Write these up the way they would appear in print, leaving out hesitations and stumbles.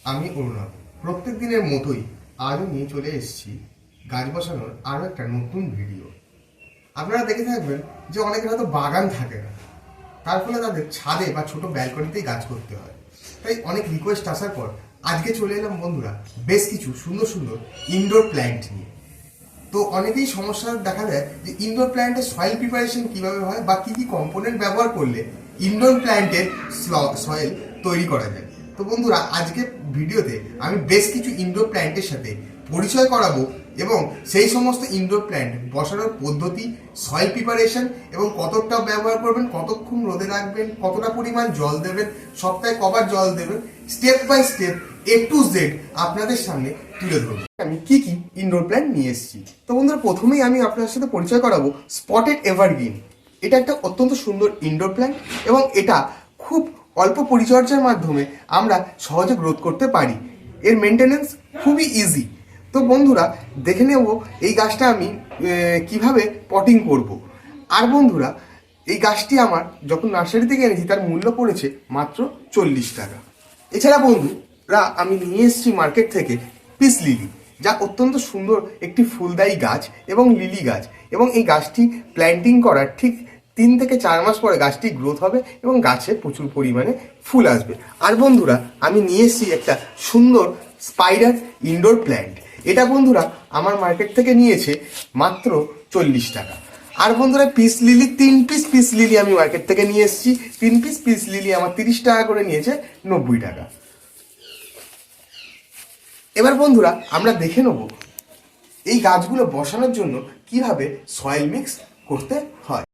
আমি অরুণাভ। প্রত্যেক দিনের মতোই আজও নিয়ে চলে এসেছি গাছ বসানোর আরও একটা নতুন ভিডিও। আপনারা দেখে থাকবেন যে অনেকের হয়তো বাগান থাকে না, তার ফলে তাদের ছাদে বা ছোট ব্যালকনিতেই গাছ করতে হয়। তাই অনেক রিকোয়েস্ট আসার পর আজকে চলে এলাম বন্ধুরা বেশ কিছু সুন্দর সুন্দর ইনডোর প্ল্যান্ট নিয়ে। তো অনেকেই সমস্যা দেখা যায় যে ইনডোর প্ল্যান্টের সয়েল প্রিপারেশন কিভাবে হয় বা কি কি কম্পোনেন্ট ব্যবহার করলে ইনডোর প্ল্যান্টের সয়েল তৈরি করা যায়। তো বন্ধুরা আজকে ভিডিওতে আমি বেশ কিছু ইনডোর প্ল্যান্টের সাথে পরিচয় করাবো এবং সেই সমস্ত ইনডোর প্ল্যান্ট বসানোর পদ্ধতি, সয়েল প্রিপারেশন এবং কতটা ব্যবহার করবেন, কতক্ষণ রোদে রাখবেন, কতটা পরিমাণ জল দেবেন, সপ্তাহে কবার জল দেবেন, step by step A to Z আপনাদের সামনে তুলে ধরবো আমি কি কি ইনডোর প্ল্যান্ট নিয়ে এসেছি। তো বন্ধুরা প্রথমেই আমি আপনাদের সাথে পরিচয় করাবো স্পটেড এভারগ্রিন। এটা একটা অত্যন্ত সুন্দর ইনডোর প্ল্যান্ট এবং এটা খুব অল্প পরিচর্যার মাধ্যমে আমরা সহজে গ্রোথ করতে পারি। এর মেনটেনেন্স খুবই ইজি। তো বন্ধুরা দেখে নেব এই গাছটা আমি কিভাবে পটিং করব। আর বন্ধুরা এই গাছটি আমার যখন নার্সারি থেকে এনেছি তার মূল্য পড়েছে মাত্র 40 টাকা। এছাড়া বন্ধুরা আমি নিয়ে এসেছি মার্কেট থেকে পিস লিলি, যা অত্যন্ত সুন্দর একটি ফুলদায়ী গাছ এবং লিলি গাছ, এবং এই গাছটি প্ল্যান্টিং করার ঠিক 3 থেকে 4 মাস পরে গাছটি গ্রোথ হবে এবং গাছে প্রচুর পরিমাণে ফুল আসবে। আর বন্ধুরা আমি নিয়ে এসেছি একটা সুন্দর স্পাইডার ইনডোর প্ল্যান্ট। এটা বন্ধুরা আমার মার্কেট থেকে নিয়েছে মাত্র 40 টাকা। আর বন্ধুরা peace lily 3 piece peace lily আমি মার্কেট থেকে নিয়ে এসেছি। 3 পিস পিস লিলি আমার 30 টাকা করে নিয়েছে, 90 টাকা। এবার বন্ধুরা আমরা দেখে নেব এই গাছগুলো বসানোর জন্য কিভাবে সয়েল মিক্স করতে হয়।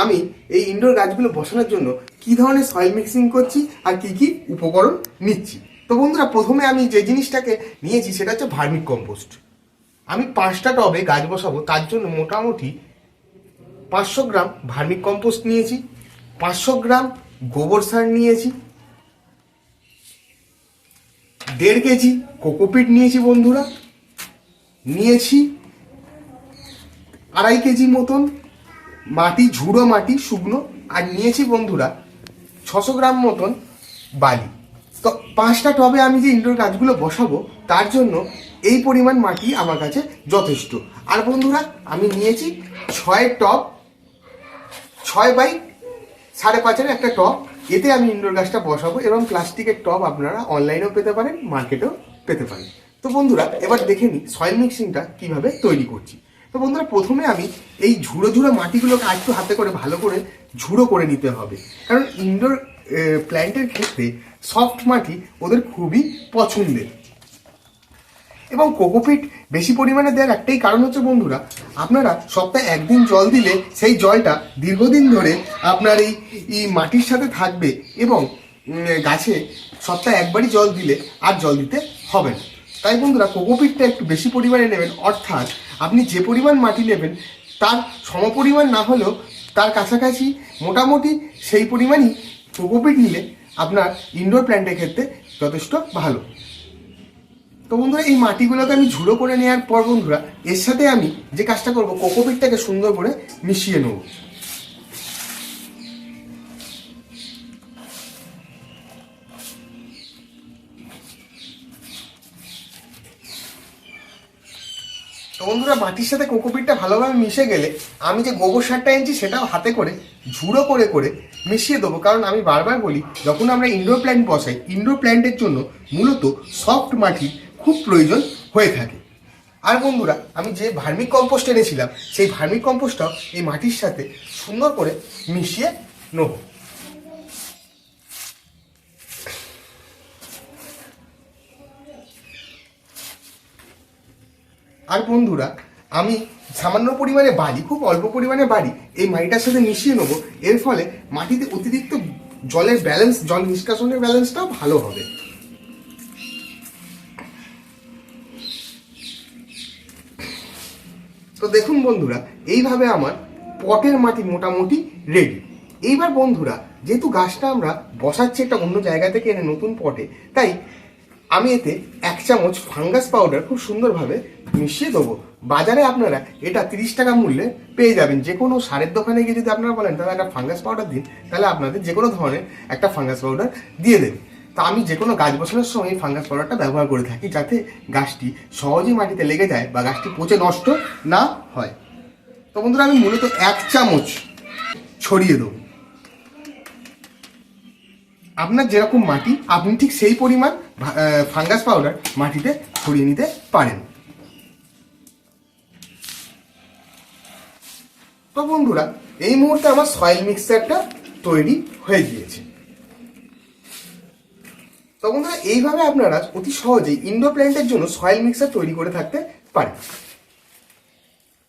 আমি এই ইনডোর গাছগুলো বসানোর জন্য কি ধরনের সয়েল মিক্সিং করছি আর কি কি উপকরণ নিচ্ছি। তো বন্ধুরা প্রথমে আমি যে জিনিসটাকে নিয়েছি সেটা হচ্ছে ভার্মিক কম্পোস্ট। আমি 5টা টবে গাছ বসাবো, তার জন্য মোটামুটি 500 গ্রাম ভার্মিক কম্পোস্ট নিয়েছি, 500 গ্রাম গোবর সার নিয়েছি, 1.5 কেজি কোকোপিট নিয়েছি বন্ধুরা, নিয়েছি 2.5 কেজি মতন মাটি, ঝুড়ো মাটি শুকনো, আর নিয়েছি বন্ধুরা 600 গ্রাম মতন বালি। তো 5টা টবে আমি যে ইনডোর গাছগুলো বসাবো তার জন্য এই পরিমাণ মাটি আমার কাছে যথেষ্ট। আর বন্ধুরা আমি নিয়েছি 6 টব, 6 বাই 5.5 একটা টব। এতে আমি ইনডোর গাছটা বসাবো এবং প্লাস্টিকের টব আপনারা অনলাইনেও পেতে পারেন, মার্কেটেও পেতে পারেন। তো বন্ধুরা এবার দেখে নিই সয়েল মিক্সিংটা কিভাবে তৈরি করছি। তো বন্ধুরা প্রথমে আমি এই ঝুড়ো ঝুড়ো মাটিগুলোকে একটু হাতে করে ভালো করে ঝুড়ো করে নিতে হবে, কারণ ইনডোর প্ল্যান্টের ক্ষেত্রে সফট মাটি ওদের খুবই পছন্দের। এবং কোকোপিট বেশি পরিমাণে দেওয়ার একটাই কারণ হচ্ছে বন্ধুরা, আপনারা সপ্তাহে 1 দিন জল দিলে সেই জলটা দীর্ঘদিন ধরে আপনার এই মাটির সাথে থাকবে এবং গাছে সপ্তাহে একবারই জল দিলে আর জল দিতে হবে না। তাই বন্ধুরা কোকোপিটটা একটু বেশি পরিমাণে নেবেন, অর্থাৎ আপনি যে পরিমাণ মাটি নেবেন তার সমপরিমাণ না হলেও তার কাছাকাছি মোটামুটি সেই পরিমাণই কোকোপিট নিলে আপনার ইনডোর প্ল্যান্টের ক্ষেত্রে যথেষ্ট ভালো। তো বন্ধুরা এই মাটিগুলোকে আমি ঝুড়ো করে নেওয়ার পর বন্ধুরা এর সাথে আমি যে কাজটা করবো কোকোপিটটাকে সুন্দর করে মিশিয়ে নেব। তো বন্ধুরা মাটির সাথে কোকোপিটটা ভালোভাবে মিশে গেলে আমি যে গোবর সারটা এনেছি সেটাও হাতে করে ঝুড়ো করে করে মিশিয়ে দেবো। কারণ আমি বারবার বলি, যখন আমরা ইনডোর প্ল্যান্ট বসাই, ইনডোর প্ল্যান্টের জন্য মূলত সফট মাটির খুব প্রয়োজন হয়ে থাকে। আর বন্ধুরা আমি যে ভার্মিক কম্পোস্ট এনেছিলাম সেই ভার্মিক কম্পোস্টটাও এই মাটির সাথে সুন্দর করে মিশিয়ে নেব। আর বন্ধুরা আমি সামান্য পরিমাণে বালি, খুব অল্প পরিমাণে বালি এই মাটিটার সাথে মিশিয়ে নেবো। এর ফলে মাটিতে অতিরিক্ত জলের ব্যালেন্স, জল নিষ্কাশনের ব্যালেন্সটাও ভালো হবে। তো দেখুন বন্ধুরা এইভাবে আমার পটের মাটি মোটামুটি রেডি। এইবার বন্ধুরা যেহেতু গাছটা আমরা বসাচ্ছি একটা অন্য জায়গা থেকে এনে নতুন পটে, তাই আমি এতে 1 চামচ ফাঙ্গাস পাউডার খুব সুন্দরভাবে মিশিয়ে দেবো। বাজারে আপনারা এটা 30 টাকা মূল্যে পেয়ে যাবেন। যে কোনো সারের দোকানে গিয়ে যদি আপনারা বলেন তাহলে একটা ফাঙ্গাস পাউডার দিন, তাহলে আপনাদের যে কোনো ধরনের একটা ফাঙ্গাস পাউডার দিয়ে দেবে। তা আমি যে কোনো গাছ বসানোর সময় এই ফাঙ্গাস পাউডারটা ব্যবহার করে থাকি, যাতে গাছটি সহজেই মাটিতে লেগে যায় বা গাছটি পচে নষ্ট না হয়। তো বন্ধুরা আমি মূলত 1 চামচ ছড়িয়ে দেবো। আপনার যেরকম মাটি আপনি ঠিক সেই পরিমাণ ফাঙ্গাস পাউডার মাটিতে ছড়িয়ে নিতে পারেন। তো বন্ধুরা এই মুহূর্তে আমার সয়েল মিক্সচারটা তৈরি হয়ে গিয়েছে। তো বন্ধুরা এইভাবে আপনারা অতি সহজেই ইনডোর প্ল্যান্টের জন্য সয়েল মিক্সচার তৈরি করে থাকতে পারেন।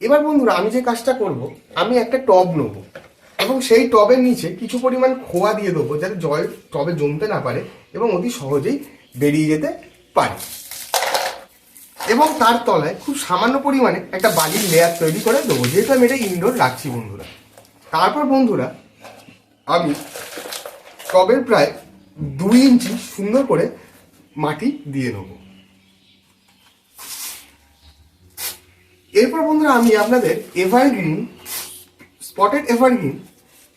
এবার বন্ধুরা আমি যে কাজটা করব, আমি একটা টব নেব এবং সেই টবের নিচে কিছু পরিমাণ খোয়া দিয়ে দেবো, যাতে জল টবে জমতে না পারে এবং অতি সহজেই বেরিয়ে যেতে পারে। এবং তার তলায় খুব সামান্য পরিমাণে একটা বালির লেয়ার তৈরি করে দেবো, যেহেতু আমি এটা ইনডোর রাখছি বন্ধুরা। তারপর বন্ধুরা আমি টবের প্রায় 2 ইঞ্চি সুন্দর করে মাটি দিয়ে নেব। এরপর বন্ধুরা আমি আপনাদের এভারগ্রিন, স্পটেড এভারগ্রিন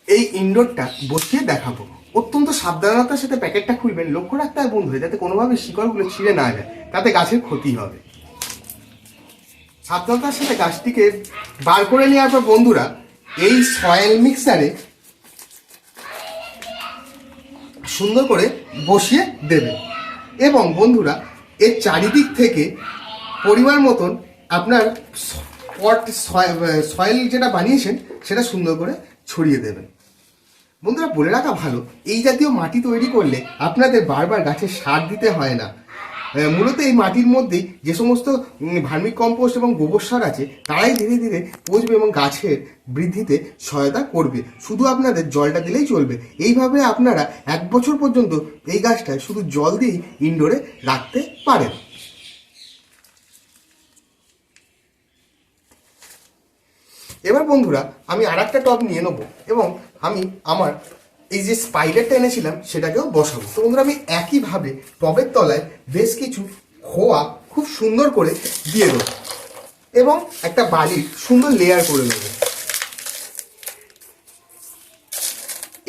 এই ইনডোরটা বসিয়ে দেখাবো। অত্যন্ত সাবধানতার সাথে প্যাকেটটা খুলবেন, লক্ষ্য রাখতে হয় বন্ধুরা যাতে কোনোভাবে শিকড়গুলো ছিঁড়ে না যায়, তাতে গাছের ক্ষতি হবে। সাবধানতার সাথে গাছটিকে বার করে নেওয়ার পর বন্ধুরা এই সয়েল মিক্সারে সুন্দর করে বসিয়ে দেবেন এবং বন্ধুরা এর চারিদিক থেকে পরিমাণ মতন আপনার সয়েল যেটা বানিয়েছেন সেটা সুন্দর করে ছড়িয়ে দেবেন। বন্ধুরা বলে রাখা ভালো, এই জাতীয় মাটি তৈরি করলে আপনাদের বারবার গাছে সার দিতে হয় না। মূলত এই মাটির মধ্যেই যে সমস্ত ভার্মিক কম্পোস্ট এবং গোবর সার আছে তারাই ধীরে ধীরে পচবে এবং গাছের বৃদ্ধিতে সহায়তা করবে। শুধু আপনাদের জলটা দিলেই চলবে। এইভাবে আপনারা 1 বছর পর্যন্ত এই গাছটায় শুধু জল দিয়েই ইনডোরে রাখতে পারেন। এবার বন্ধুরা আমি আরেকটা টব নিয়ে নেবো এবং আমি আমার এই যে স্পাইডারটা এনেছিলাম সেটাকেও বসাবো। তো বন্ধুরা আমি একইভাবে টবের তলায় বেশ কিছু খোয়া খুব সুন্দর করে দিয়ে দেবো এবং একটা বালির সুন্দর লেয়ার করে নেব।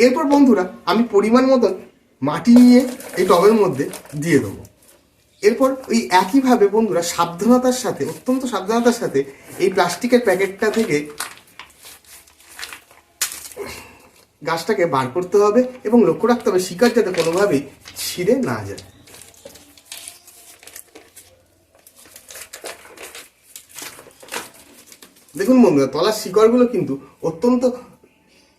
এরপর বন্ধুরা আমি পরিমাণ মতন মাটি নিয়ে এই টবের মধ্যে দিয়ে দেবো। এরপর ওই একইভাবে বন্ধুরা সাবধানতার সাথে, অত্যন্ত সাবধানতার সাথে এই প্লাস্টিকের প্যাকেটটা থেকে গাছটাকে বার করতে হবে এবং লক্ষ্য রাখতে হবে শিকড় যাতে কোনোভাবেই ছিঁড়ে না যায়। দেখুন বন্ধুরা তলার শিকড়গুলো কিন্তু অত্যন্ত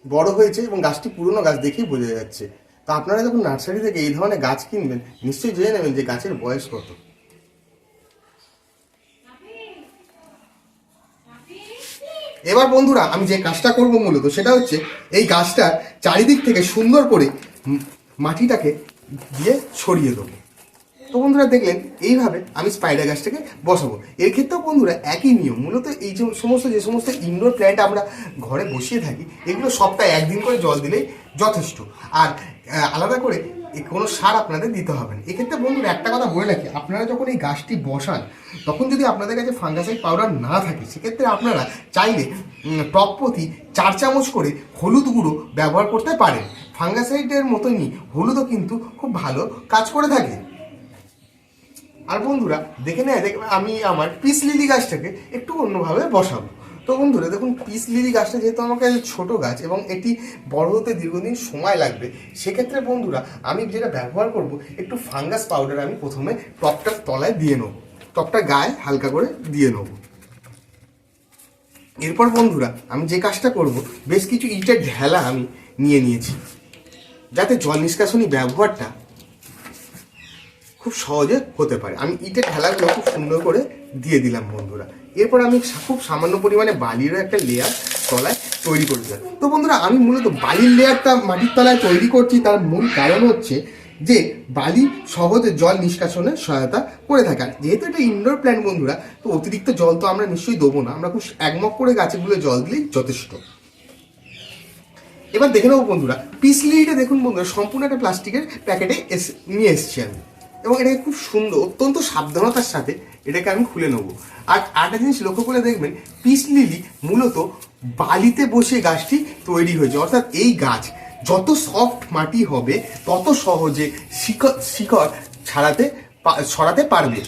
বড় হয়েছে এবং গাছটি পুরনো গাছ দেখেই বোঝা যাচ্ছে। তো আপনারা যখন নার্সারি থেকে এই ধরনের গাছ কিনবেন নিশ্চয়ই জেনে নেবেন যে গাছের বয়স কত। এবার বন্ধুরা আমি যে কাজটা করব মূলত সেটা হচ্ছে এই গাছটার চারিদিক থেকে সুন্দর করে মাটিটাকে দিয়ে ছড়িয়ে দেবো। তো বন্ধুরা দেখলেন এইভাবে আমি স্পাইডার গাছটাকে বসাবো। এর ক্ষেত্রেও বন্ধুরা একই নিয়ম। মূলত এই যে সমস্ত ইনডোর প্ল্যান্ট আমরা ঘরে বসিয়ে থাকি এগুলো সপ্তাহে 1 দিন করে জল দিলেই যথেষ্ট। আর আলাদা করে কোনো সার আপনাদের দিতে হবে না। এক্ষেত্রে বন্ধুরা একটা কথা বলে রাখি, আপনারা যখন এই গাছটি বসান তখন যদি আপনাদের কাছে ফাঙ্গাসাইড পাউডার না থাকে সেক্ষেত্রে আপনারা চাইলে টপ প্রতি 4 চামচ করে হলুদ গুঁড়ো ব্যবহার করতে পারেন। ফাঙ্গাসাইডের মতনই হলুদও কিন্তু খুব ভালো কাজ করে থাকে। আর বন্ধুরা দেখে আমি আমার পিস লিলি গাছটাকে একটু অন্যভাবে বসাবো। তো বন্ধুরা দেখুন পিস লিলি গাছটা যেহেতু আমার কাছে ছোটো গাছ এবং এটি বড় হতে দীর্ঘদিন সময় লাগবে, সেক্ষেত্রে বন্ধুরা আমি যেটা ব্যবহার করব একটু ফাঙ্গাস পাউডার আমি প্রথমে টবটার তলায় দিয়ে নেব, টবটার গায়ে হালকা করে দিয়ে নেব। এরপর বন্ধুরা আমি যে কাজটা করব বেশ কিছু ইটের ঢেলা আমি নিয়ে নিয়েছি, যাতে জল নিষ্কাশনী ব্যবহারটা খুব সহজে হতে পারে। আমি ইটের ঢেলাগুলো খুব সুন্দর করে দিয়ে দিলাম বন্ধুরা। এরপর আমি খুব সামান্য পরিমাণে বালিরও একটা লেয়ার তলায় তৈরি করে দিলাম। তো বন্ধুরা আমি মূলত বালির লেয়ারটা মাটির তলায় তৈরি করছি, তার মূল কারণ হচ্ছে যে বালি সহজে জল নিষ্কাশনে সহায়তা করে থাকে। আর যেহেতু এটা ইনডোর প্ল্যান্ট বন্ধুরা, তো অতিরিক্ত জল তো আমরা নিশ্চয়ই দেবো না, আমরা খুব একমক করে গাছগুলো জল দিলেই যথেষ্ট। এবার দেখে নেবো বন্ধুরা পিস লিলিটা দেখুন বন্ধুরা সম্পূর্ণ একটা প্লাস্টিকের প্যাকেটে নিয়ে এসেছি আমি এবং এটাকে খুব সুন্দর অত্যন্ত সাবধানতার সাথে এটাকে আমি খুলে নেবো। আর একটা জিনিস লক্ষ্য করে দেখবেন পিস লিলি মূলত বালিতে বসে গাছটি তৈরি হয়েছে, অর্থাৎ এই গাছ যত সফট মাটি হবে তত সহজে শিকড় ছড়াতে পারবে।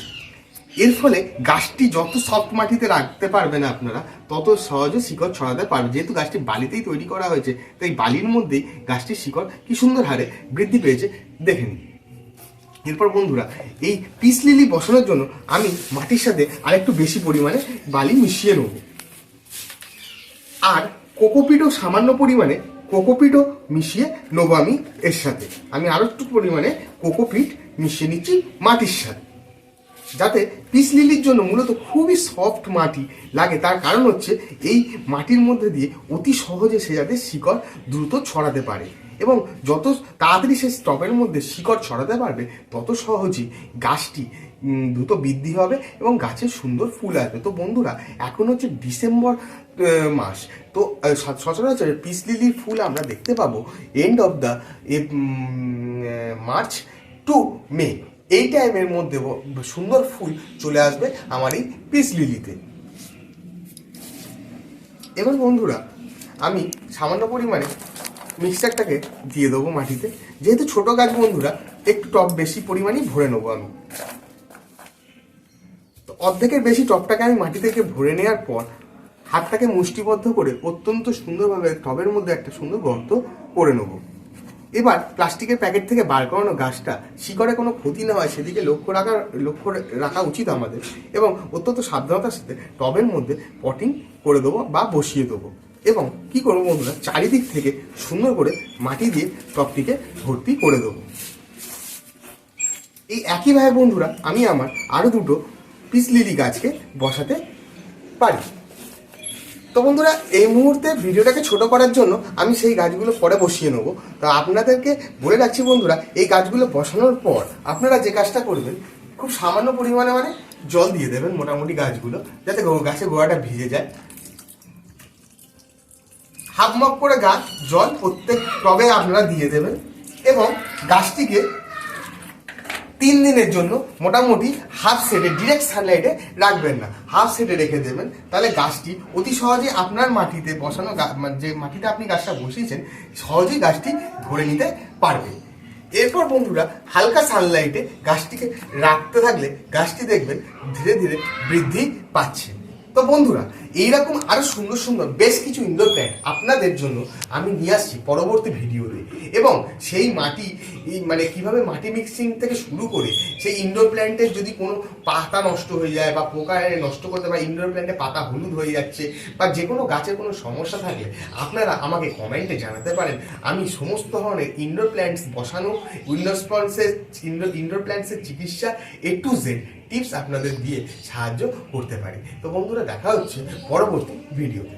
এর ফলে গাছটি যত সফট মাটিতে রাখতে পারবেন আপনারা, তত সহজে শিকড় ছড়াতে পারবে। যেহেতু গাছটি বালিতেই তৈরি করা হয়েছে, তাই বালির মধ্যেই গাছটির শিকড় কি সুন্দর হারে বৃদ্ধি পেয়েছে দেখেন। এরপর বন্ধুরা, এই পিস লিলি বসানোর জন্য আমি মাটির সাথে আরেকটু বেশি পরিমাণে বালি মিশিয়ে নেব। আর কোকোপিটও সামান্য পরিমাণে কোকোপিটও মিশিয়ে নেবো আমি এর সাথে। আমি আরও একটু পরিমাণে কোকোপিট মিশিয়ে নিচ্ছি মাটির সাথে, যাতে পিস লিলির জন্য মূলত খুবই সফট মাটি লাগে। তার কারণ হচ্ছে এই মাটির মধ্যে দিয়ে অতি সহজে সে যাতে শিকড় দ্রুত ছড়াতে পারে, এবং যত তাড়াতাড়ি সে টবের মধ্যে শিকড় ছড়াতে পারবে তত সহজেই গাছটি দ্রুত বৃদ্ধি হবে এবং গাছের সুন্দর ফুল আসবে। তো বন্ধুরা, এখন হচ্ছে ডিসেম্বর মাস, তো সচরাচর পিস লিলির ফুল আমরা দেখতে পাবো end of the March to May. এই টাইমের মধ্যে সুন্দর ফুল চলে আসবে আমার এই পিস লিলিতে। এবার বন্ধুরা, আমি সামান্য পরিমাণে মিক্সচারটাকে দিয়ে দেবো মাটিতে। যেহেতু ছোট গাছ বন্ধুরা, একটু টব বেশি পরিমাণেই ভরে নেবো আমি। তো অর্ধেকের বেশি টবটাকে আমি মাটি থেকে ভরে নেওয়ার পর হাতটাকে মুষ্টিবদ্ধ করে অত্যন্ত সুন্দরভাবে টবের মধ্যে একটা সুন্দর গর্ত করে নেবো। এবার প্লাস্টিকের প্যাকেট থেকে বার করানো গাছটা শিকড়ে কোনো ক্ষতি না হয় সেদিকে লক্ষ্য রাখা উচিত আমাদের, এবং অত্যন্ত সাবধানতার সাথে টবের মধ্যে পটিং করে দেবো বা বসিয়ে দেবো। এবং কি করবো বন্ধুরা, চারিদিক থেকে সুন্দর করে মাটি দিয়ে টবটিকে ভর্তি করে দেবো। এই একইভাবে বন্ধুরা, আমি আমার আরও দুটো পিস লিলি গাছকে বসাতে পারি। তো বন্ধুরা, এই মুহূর্তে ভিডিওটাকে ছোট করার জন্য আমি সেই গাছগুলো পরে বসিয়ে নেবো। তো আপনাদেরকে বলে রাখছি বন্ধুরা, এই গাছগুলো বসানোর পর আপনারা যে কাজটা করবেন, খুব সামান্য পরিমাণে জল দিয়ে দেবেন মোটামুটি গাছগুলো, যাতে গাছের গোড়াটা ভিজে যায়। হাফ মগ করে গাছ জল প্রত্যেক টবে আপনারা দিয়ে দেবেন, এবং গাছটিকে 3 দিনের জন্য মোটামুটি হাফ সেটে, ডিরেক্ট সানলাইটে রাখবেন না, হাফ সেটে রেখে দেবেন। তাহলে গাছটি অতি সহজে আপনার মাটিতে বসানো, যে মাটিতে আপনি গাছটা বসিয়েছেন, সহজেই গাছটি ধরে নিতে পারবে। এরপর বন্ধুরা, হালকা সানলাইটে গাছটিকে রাখতে থাকলে গাছটি দেখবেন ধীরে ধীরে বৃদ্ধি পাচ্ছে। তো বন্ধুরা, এইরকম আরো সুন্দর সুন্দর বেশ কিছু ইনডোর প্ল্যান্ট আপনাদের জন্য আমি নিয়ে আসছি পরবর্তী ভিডিওতে, এবং সেই মাটি কিভাবে মাটি মিক্সিং থেকে শুরু করে সেই ইনডোর প্ল্যান্টের যদি কোনো পাতা নষ্ট হয়ে যায় বা পোকায় নষ্ট করতে পারে, ইনডোর প্ল্যান্টে পাতা হলুদ হয়ে যাচ্ছে, বা যে কোনো গাছের কোনো সমস্যা থাকলে আপনারা আমাকে কমেন্টে জানাতে পারেন। আমি সমস্ত ধরনের ইনডোর প্ল্যান্টস বসানো, ইনডোর প্ল্যান্টসের চিকিৎসা A to Z টিপস আপনাদের দিয়ে সাহায্য করতে পারি। তো বন্ধুরা, দেখা হচ্ছে পরবর্তী ভিডিওতে।